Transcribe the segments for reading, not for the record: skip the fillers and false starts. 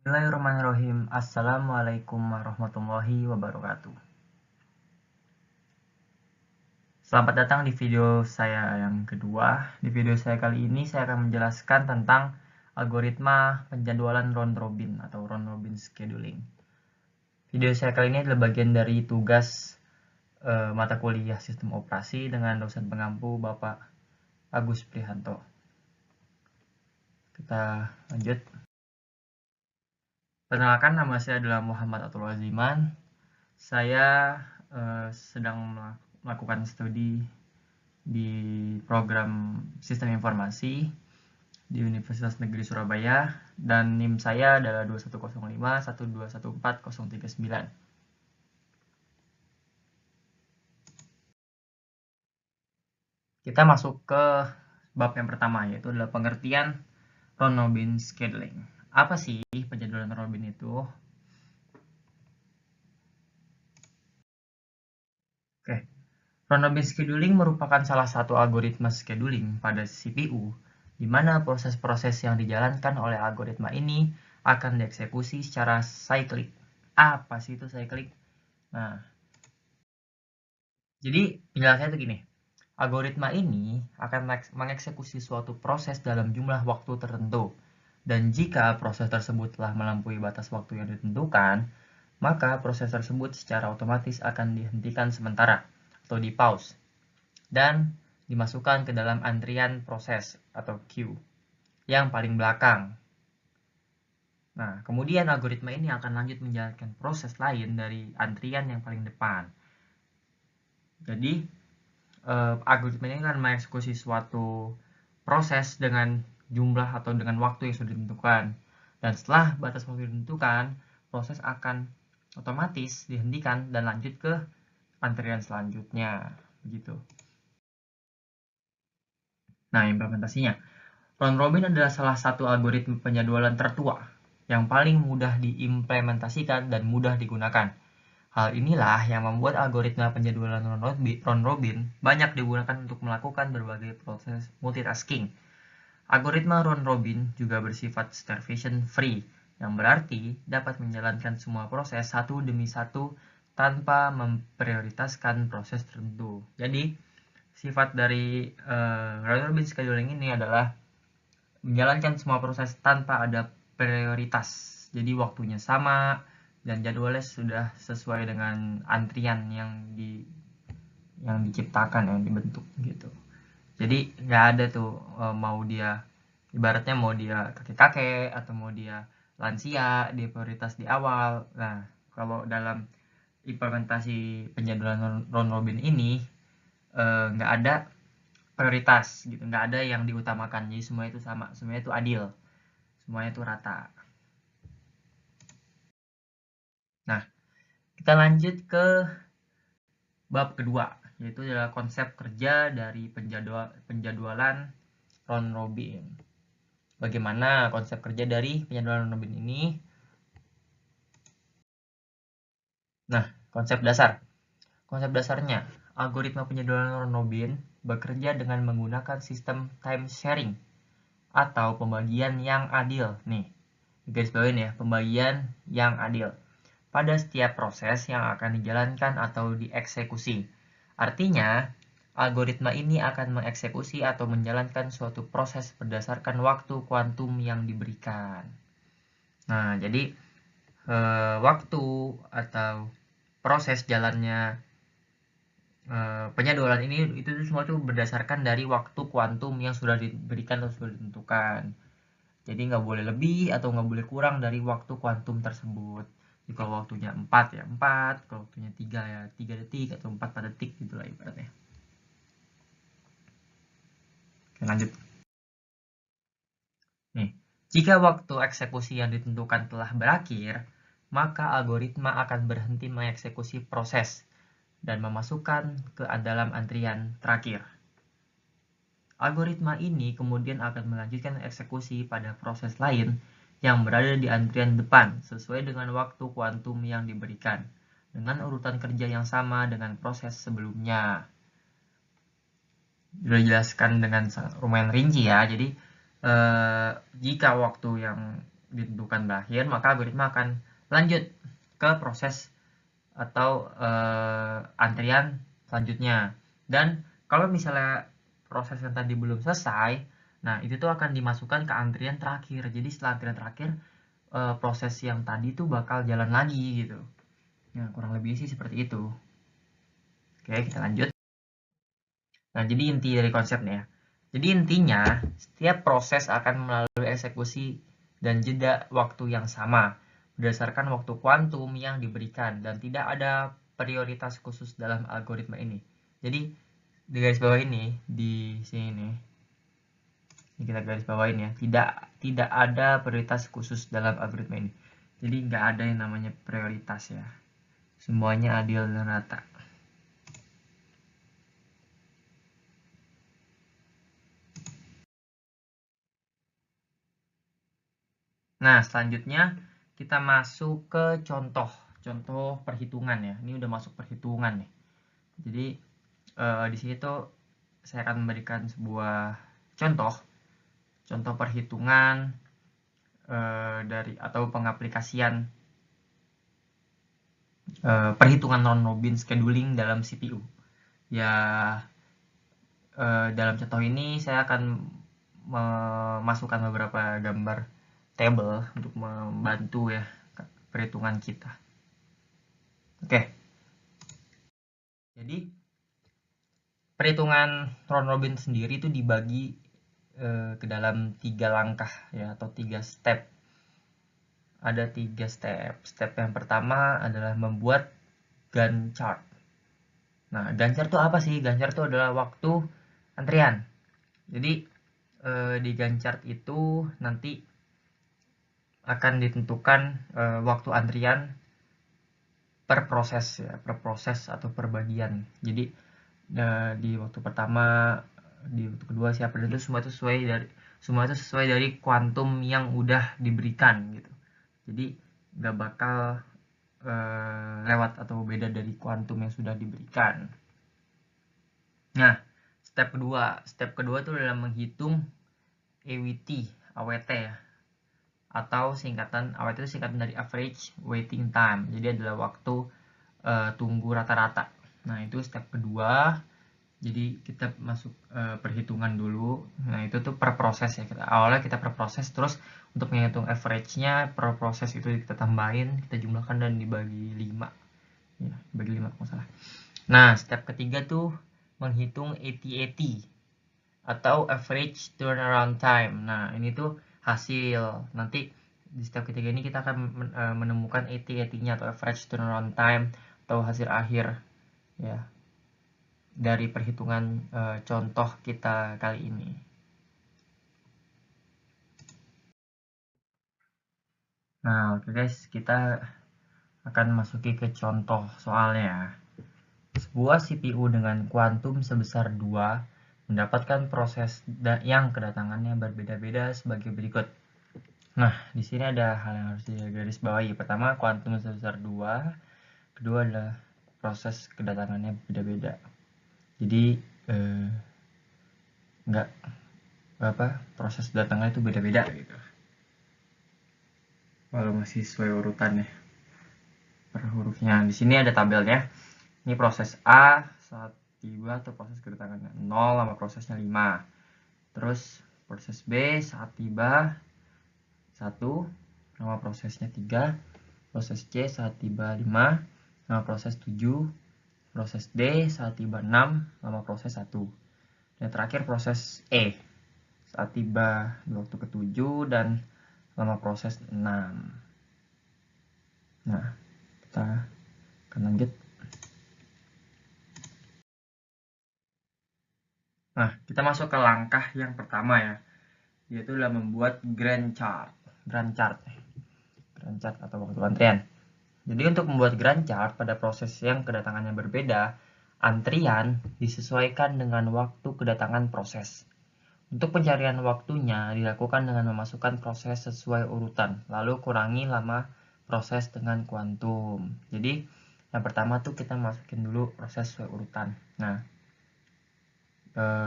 Bismillahirrahmanirrahim. Assalamualaikum warahmatullahi wabarakatuh. Selamat datang di video saya yang kedua. Di video saya kali ini saya akan menjelaskan tentang algoritma penjadwalan round robin atau round robin scheduling. Video saya kali ini adalah bagian dari tugas mata kuliah sistem operasi dengan dosen pengampu Bapak Agus Prihanto. Kita lanjut. Perkenalkan, nama saya adalah Muhammad Atul Aziman. Saya sedang melakukan studi di program Sistem Informasi di Universitas Negeri Surabaya dan NIM saya adalah 210512140039. Kita masuk ke bab yang pertama, yaitu adalah pengertian round robin scheduling. Apa sih penjadwalan round robin itu? Oke. Round robin scheduling merupakan salah satu algoritma scheduling pada CPU, di mana proses-proses yang dijalankan oleh algoritma ini akan dieksekusi secara cyclic. Apa sih itu cyclic? Nah, jadi penjelasannya itu gini. Algoritma ini akan mengeksekusi suatu proses dalam jumlah waktu tertentu. Dan jika proses tersebut telah melampaui batas waktu yang ditentukan, maka proses tersebut secara otomatis akan dihentikan sementara atau di pause dan dimasukkan ke dalam antrian proses atau queue yang paling belakang. Nah, kemudian algoritma ini akan lanjut menjalankan proses lain dari antrian yang paling depan. Jadi, algoritma ini akan mengeksekusi suatu proses dengan jumlah atau dengan waktu yang sudah ditentukan. Dan setelah batas waktu ditentukan, proses akan otomatis dihentikan dan lanjut ke antrian selanjutnya. Begitu. Nah, implementasinya. Round robin adalah salah satu algoritma penjadwalan tertua yang paling mudah diimplementasikan dan mudah digunakan. Hal inilah yang membuat algoritma penjadwalan round robin banyak digunakan untuk melakukan berbagai proses multitasking. Algoritma round robin juga bersifat starvation free, yang berarti dapat menjalankan semua proses satu demi satu tanpa memprioritaskan proses tertentu. Jadi, sifat dari round robin scheduling ini adalah menjalankan semua proses tanpa ada prioritas. Jadi waktunya sama dan jadwalnya sudah sesuai dengan antrian yang diciptakan, yang dibentuk gitu. Jadi nggak ada tuh mau dia ibaratnya mau dia kakek-kakek atau mau dia lansia dia prioritas di awal. Nah, kalau dalam implementasi penjadwalan round robin ini nggak ada prioritas gitu, nggak ada yang diutamakan, jadi semua itu sama, semuanya itu adil, semuanya itu rata. Nah, kita lanjut ke bab kedua, yaitu adalah konsep kerja dari penjadwalan round robin. Bagaimana konsep kerja dari penjadwalan round robin ini? Nah, konsep dasarnya, algoritma penjadwalan round robin bekerja dengan menggunakan sistem time sharing atau pembagian yang adil. Nih, garis bawain ya, pembagian yang adil pada setiap proses yang akan dijalankan atau dieksekusi. Artinya, algoritma ini akan mengeksekusi atau menjalankan suatu proses berdasarkan waktu kuantum yang diberikan. Nah, jadi waktu atau proses jalannya penjadwalan ini itu semua itu berdasarkan dari waktu kuantum yang sudah diberikan atau sudah ditentukan. Jadi nggak boleh lebih atau nggak boleh kurang dari waktu kuantum tersebut. Jadi kalau waktunya 4 ya 4, kalau waktunya 3 ya 3 detik atau 4 detik gitu lah ibaratnya. Oke, lanjut. Nih, jika waktu eksekusi yang ditentukan telah berakhir, maka algoritma akan berhenti mengeksekusi proses dan memasukkan ke dalam antrian terakhir. Algoritma ini kemudian akan melanjutkan eksekusi pada proses lain yang berada di antrian depan sesuai dengan waktu kuantum yang diberikan, dengan urutan kerja yang sama dengan proses sebelumnya. Sudah dijelaskan dengan lumayan rinci ya, jadi jika waktu yang ditentukan berakhir, maka algoritma akan lanjut ke proses atau antrian selanjutnya. Dan kalau misalnya proses yang tadi belum selesai, nah itu tuh akan dimasukkan ke antrian terakhir. Jadi setelah antrian terakhir, proses yang tadi tuh bakal jalan lagi gitu. Nah, kurang lebih sih seperti itu. Oke, kita lanjut. Nah, jadi inti dari konsepnya ya. Jadi intinya, setiap proses akan melalui eksekusi dan jeda waktu yang sama berdasarkan waktu kuantum yang diberikan dan tidak ada prioritas khusus dalam algoritma ini. Jadi di garis bawah ini, di sini nih, ini kita garis bawain ya, tidak ada prioritas khusus dalam algoritma ini. Jadi nggak ada yang namanya prioritas ya. Semuanya adil dan rata. Nah, selanjutnya kita masuk ke contoh perhitungan ya. Ini udah masuk perhitungan nih. Jadi di sini tuh saya akan memberikan sebuah contoh perhitungan dari atau pengaplikasian perhitungan non-Robin scheduling dalam CPU. Ya, dalam contoh ini saya akan memasukkan beberapa gambar table untuk membantu ya perhitungan kita. Oke. Jadi perhitungan round robin sendiri itu dibagi ke dalam 3 langkah ya, atau 3 step. Ada 3 step. Step yang pertama adalah membuat Gantt chart. Nah, Gantt chart itu apa sih? Gantt chart itu adalah waktu antrian. Jadi di Gantt chart itu nanti akan ditentukan waktu antrian per proses ya, per proses atau per bagian. Jadi di waktu pertama, di waktu kedua, siapa, dan itu semua itu sesuai dari kuantum yang udah diberikan gitu. Jadi nggak bakal lewat atau beda dari kuantum yang sudah diberikan. Nah, step kedua itu adalah menghitung AWT ya, atau AWT itu singkatan dari average waiting time. Jadi adalah waktu tunggu rata-rata. Nah, itu step kedua. Jadi kita masuk perhitungan dulu. Nah, itu tuh per proses ya. Awalnya kita per proses, terus untuk menghitung average-nya per proses itu kita tambahin, kita jumlahkan dan dibagi 5. Ya, dibagi 5 kalau salah. Nah, step ketiga tuh menghitung AT-AT atau average turnaround time. Nah, ini tuh hasil. Nanti di step ketiga ini kita akan menemukan AT-AT-nya atau average turnaround time atau hasil akhir ya dari perhitungan contoh kita kali ini. Nah, oke guys, kita akan masuki ke contoh soalnya. Sebuah CPU dengan kuantum sebesar 2 mendapatkan proses yang kedatangannya berbeda-beda sebagai berikut. Nah, di sini ada hal yang harus digarisbawahi. Pertama, kuantum sebesar 2. Kedua adalah proses kedatangannya beda-beda. Jadi nggak proses datangnya itu beda-beda gitu. Kalau masih sesuai urutan ya per hurufnya. Di sini ada tabelnya. Ini proses A saat tiba atau proses kedatangannya 0 sama prosesnya 5. Terus proses B saat tiba 1 nama prosesnya 3. Proses C saat tiba 5 nama proses 7. Proses D saat tiba 6 nama proses 1. Dan terakhir proses E saat tiba di waktu ke-7 dan lama proses 6. Nah, kita akan lanjut. Nah, kita masuk ke langkah yang pertama ya, yaitu adalah membuat Gantt chart atau waktu antrian. Jadi untuk membuat Gantt chart pada proses yang kedatangannya berbeda, antrian disesuaikan dengan waktu kedatangan proses. Untuk pencarian waktunya dilakukan dengan memasukkan proses sesuai urutan, lalu kurangi lama proses dengan kuantum. Jadi yang pertama tuh kita masukin dulu proses sesuai urutan. Nah,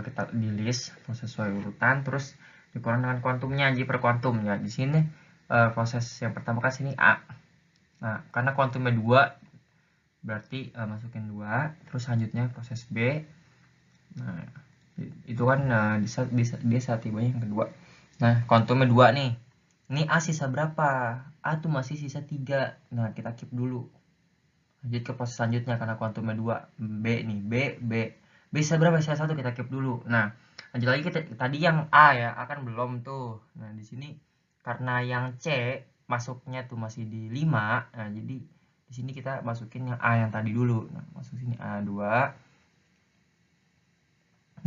kita di list proses sesuai urutan, terus dikurang dengan kuantumnya, J per kuantum ya. Di sini proses yang pertama kan sini A. Nah, karena kuantumnya 2, berarti masukin 2, terus selanjutnya proses B. Nah, itu kan dia saat tibanya yang kedua. Nah, kuantumnya 2 nih. Ini A sisa berapa? A tuh masih sisa 3. Nah, kita keep dulu. Lanjut ke proses selanjutnya karena kuantumnya 2. B nih, B sisa berapa? Sisa 1, kita keep dulu. Nah, lanjut lagi tadi yang A ya, A kan belum tuh. Nah, di sini karena yang C masuknya tuh masih di 5. Nah, jadi di sini kita masukin yang A yang tadi dulu. Nah, masuk sini A2.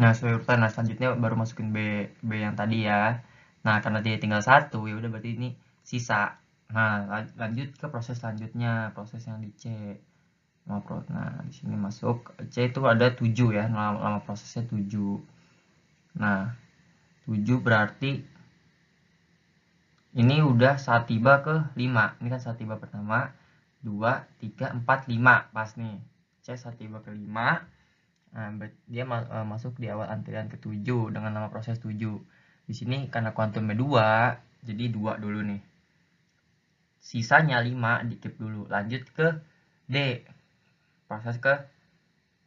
Nah, sesuai urutan. Nah, selanjutnya baru masukin B yang tadi ya. Nah, karena dia tinggal 1, ya udah berarti ini sisa. Nah, lanjut ke proses selanjutnya, proses yang di C. Nah, di sini masuk C itu ada 7 ya, lama prosesnya 7. Nah, 7 berarti ini udah saat tiba ke 5. Ini kan saat tiba pertama, 2, 3, 4, 5. Pas nih. C saat tiba ke 5. Nah, dia masuk di awal antrian ke-7 dengan nama proses 7. Di sini karena kuantumnya 2, jadi 2 dulu nih. Sisanya 5 di keep dulu. Lanjut ke D. Proses ke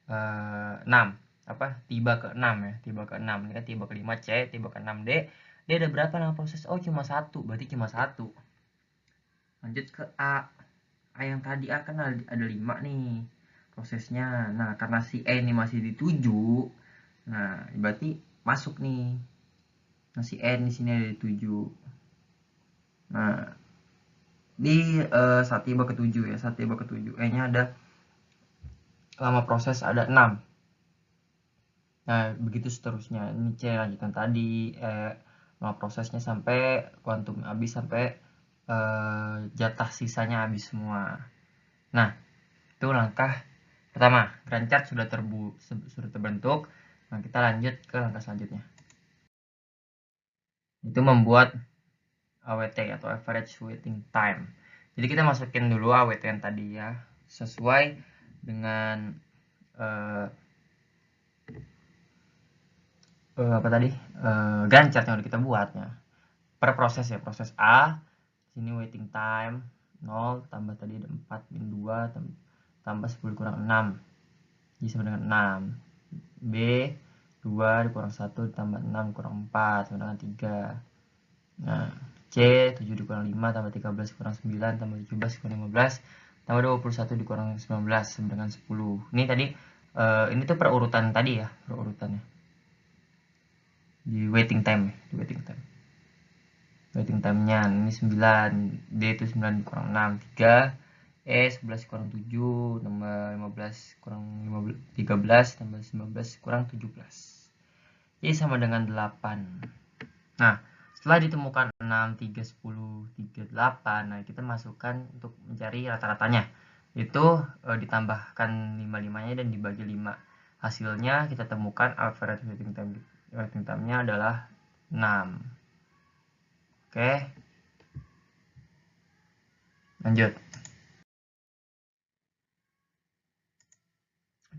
6. Tiba ke 6 ya. Tiba ke 6. Ini kan tiba ke 5 C, tiba ke 6 D. D ada berapa nama proses? Oh, cuma 1. Berarti cuma 1. Lanjut ke A. A yang tadi A kan ada 5 nih prosesnya. Nah, karena si E ini masih di 7, nah berarti masuk nih. Nah, si E di sini ada di 7. Nah, di saat tiba ke 7 ya, saat tiba ke 7 E nya ada lama proses ada 6. Nah, begitu seterusnya. Ini C lanjutan tadi, lama prosesnya sampai kuantum habis, sampai jatah sisanya habis semua. Nah, itu langkah pertama. Gantt chart sudah terbentuk. Nah, kita lanjut ke langkah selanjutnya. Itu membuat AWT atau average waiting time. Jadi kita masukin dulu AWT yang tadi ya, sesuai dengan Gantt chart yang udah kita buatnya. Per proses ya, proses A sini waiting time 0 tambah tadi ada 4 min 2 tambah 10 kurang 6, jadi sama dengan 6. B 2 dikurang 1 ditambah 6 kurang 4 sama dengan 3. Nah, C 7 dikurang 5 tambah 13 kurang 9 tambah 17 kurang 15 tambah 21 dikurang 19 sama dengan 10. Ini tadi ini tuh perurutan tadi ya, perurutannya di waiting time ya, di waiting time. Waiting time-nya ini 9, D itu 9 kurang 6, 3, E 11 kurang 7, tambah 15 kurang 13, tambah 19 kurang 17. Jadi sama dengan 8. Nah, setelah ditemukan 6, 3, 10, 3, 8, nah kita masukkan untuk mencari rata-ratanya. Itu ditambahkan 5-5-nya dan dibagi 5. Hasilnya kita temukan average waiting time-nya adalah 6. Oke, lanjut.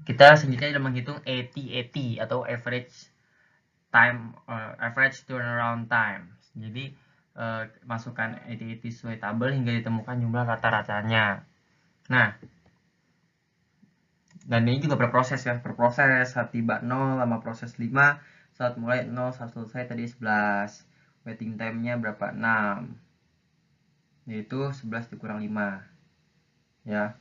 Kita selanjutnya dalam menghitung AT atau average turnaround time. Jadi masukkan AT sesuai tabel hingga ditemukan jumlah rata-ratanya. Nah, dan ini juga berproses ya, berproses. Saat tiba 0 lama proses 5, saat mulai 0 saat selesai tadi 11. Waiting time-nya berapa? 6, yaitu 11 dikurang 5 ya.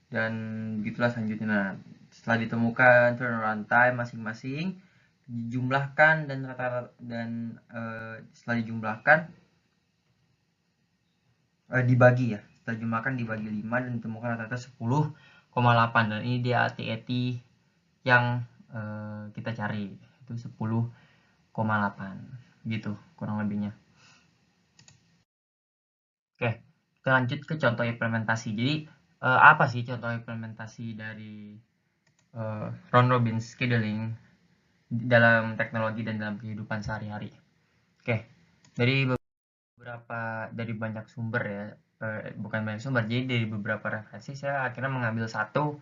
Dan begitulah selanjutnya. Nah, setelah ditemukan turnaround time masing-masing, dijumlahkan dan setelah dijumlahkan dibagi ya. Setelah dijumlahkan dibagi 5 dan ditemukan rata-rata 10,8, dan ini dia AT yang kita cari, itu 10,8 gitu kurang lebihnya. Oke, kita lanjut ke contoh implementasi. Jadi apa sih contoh implementasi dari round robin scheduling dalam teknologi dan dalam kehidupan sehari-hari? Oke, dari banyak sumber ya, bukan banyak sumber, jadi dari beberapa referensi saya akhirnya mengambil satu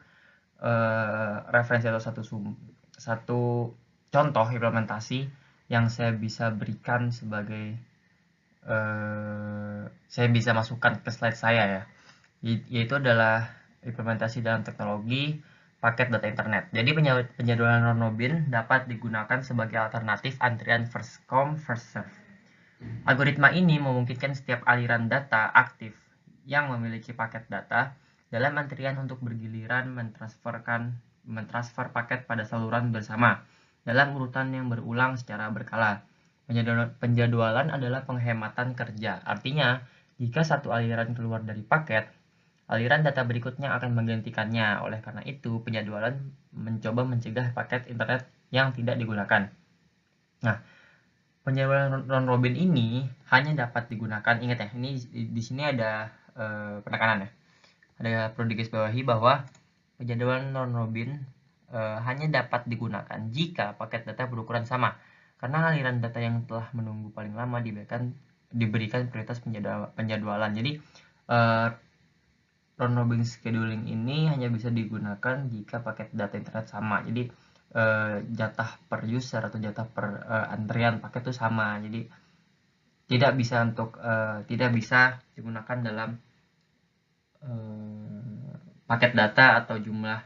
referensi atau satu contoh implementasi yang saya bisa berikan sebagai saya bisa masukkan ke slide saya ya, yaitu adalah implementasi dalam teknologi paket data internet. Jadi penjadwalan non-robin dapat digunakan sebagai alternatif antrian first come first serve. Algoritma ini memungkinkan setiap aliran data aktif yang memiliki paket data dalam antrian untuk bergiliran mentransfer paket pada saluran bersama dalam urutan yang berulang secara berkala. Penjadwalan adalah penghematan kerja. Artinya, jika satu aliran keluar dari paket, aliran data berikutnya akan menggantikannya. Oleh karena itu, penjadwalan mencoba mencegah paket internet yang tidak digunakan. Nah, penjadwalan non-robin ini hanya dapat digunakan, ingat ya, ini di sini ada penekanan ya. Ada perlu digarisbawahi bahwa penjadwalan non-robin hanya dapat digunakan jika paket data berukuran sama, karena aliran data yang telah menunggu paling lama diberikan prioritas penjadwalan. Jadi non-robin scheduling ini hanya bisa digunakan jika paket data internet sama. Jadi jatah per user atau jatah per antrian paket itu sama. Jadi tidak bisa digunakan dalam paket data atau jumlah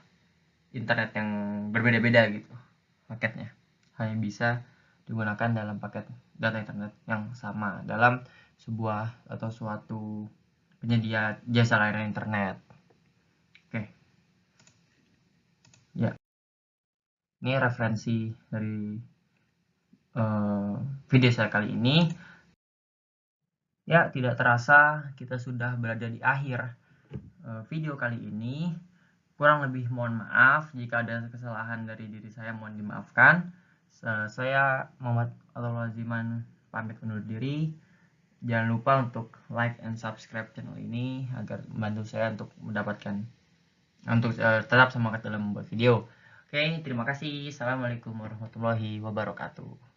internet yang berbeda-beda gitu paketnya. Hanya bisa digunakan dalam paket data internet yang sama dalam sebuah atau suatu penyedia jasa layanan internet. Oke. Ya. Ini referensi dari video saya kali ini. Ya, tidak terasa kita sudah berada di akhir video kali ini. Kurang lebih mohon maaf jika ada kesalahan dari diri saya, mohon dimaafkan. Saya Muhammad Al-Laziman pamit undur diri. Jangan lupa untuk like and subscribe channel ini agar membantu saya untuk tetap semangat dalam membuat video. Oke, terima kasih. Assalamualaikum warahmatullahi wabarakatuh.